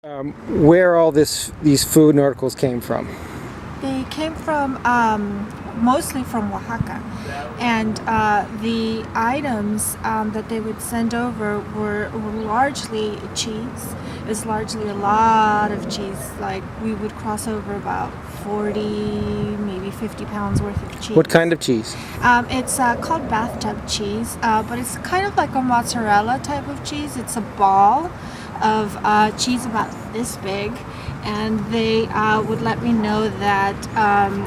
Where all these food and articles came from? They came from mostly from Oaxaca, and the items that they would send over were largely cheese. It was largely a lot of cheese. Like we would cross over about 40, maybe 50 pounds worth of cheese. What kind of cheese? It's called bathtub cheese, but it's kind of like a mozzarella type of cheese. It's a ball of cheese about this big, and they would let me know that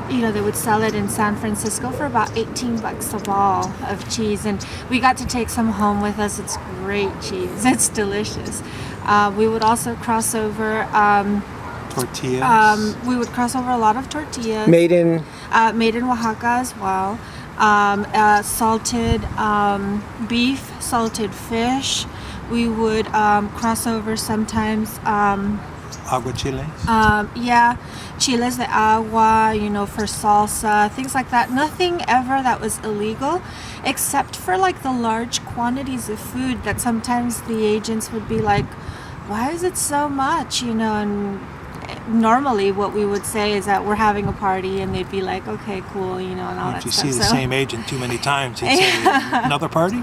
they would sell it in San Francisco for about 18 bucks a ball of cheese, and we got to take some home with us. It's great cheese. It's delicious. We would also cross over tortillas. We would cross over a lot of tortillas Made in Oaxaca as well. Salted beef, salted fish. We would cross over sometimes. Agua chiles? Chiles de agua, for salsa, things like that. Nothing ever that was illegal, except for like the large quantities of food that sometimes the agents would be like, why is it so much, and normally what we would say is that we're having a party, and they'd be like, okay, cool, and all that If you stuff. see the same agent too many times, he'd say, another party?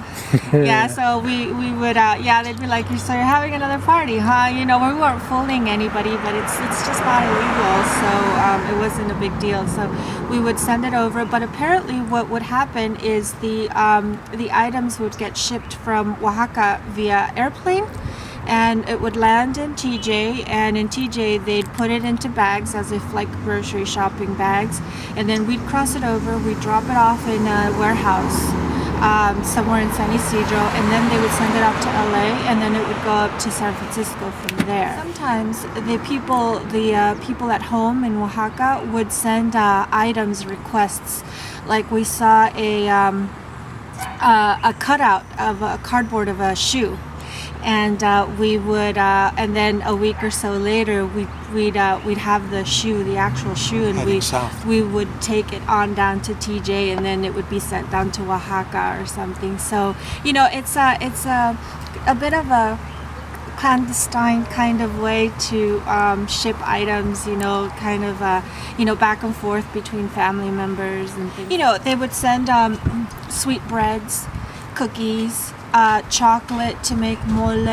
Yeah, so we would, they'd be like, so you're having another party, huh? We weren't fooling anybody, but it's just not illegal, so it wasn't a big deal. So we would send it over, but apparently what would happen is the items would get shipped from Oaxaca via airplane, and it would land in TJ, and in TJ they'd put it into bags as if like grocery shopping bags, and then we'd cross it over, we'd drop it off in a warehouse somewhere in San Isidro, and then they would send it up to LA, and then it would go up to San Francisco from there. Sometimes the people at home in Oaxaca would send items requests. Like we saw a cutout of a cardboard of a shoe, and we would, and then a week or so later, we'd have the shoe, the actual shoe, and we would take it on down to TJ, and then it would be sent down to Oaxaca or something. So it's a bit of a clandestine kind of way to ship items, kind of back and forth between family members and things. They would send sweetbreads, cookies, chocolate to make mole,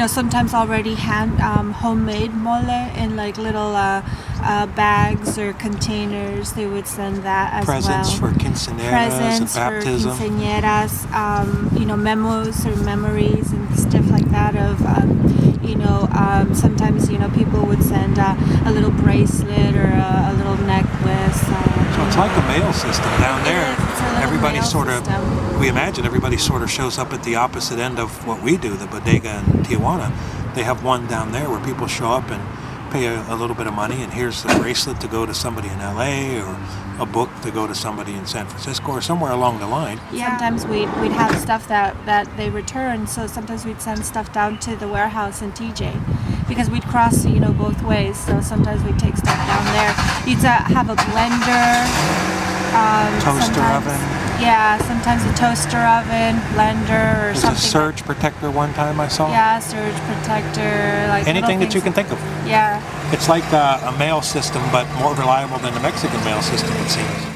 sometimes already homemade mole in like little bags or containers. They would send that as Presents well. For quinceañeras and baptism. For quinceañeras, memos or memories and stuff like that of, sometimes, people would send a little bracelet or a little necklace. So it's like a mail system down there. Everybody we imagine everybody sort of shows up at the opposite end of what we do, the bodega in Tijuana. They have one down there where people show up and pay a little bit of money, and here's the bracelet to go to somebody in LA, or a book to go to somebody in San Francisco, or somewhere along the line. Yeah. Sometimes we'd have stuff that they return, so sometimes we'd send stuff down to the warehouse in TJ, because we'd cross, both ways. So sometimes we'd take stuff down there. You'd have a blender. Toaster oven. Yeah, sometimes a toaster oven, blender, or There's something. a surge protector one time I saw. Yeah, surge protector, like anything that you can think of. Yeah. It's like a mail system, but more reliable than the Mexican mail system, it seems.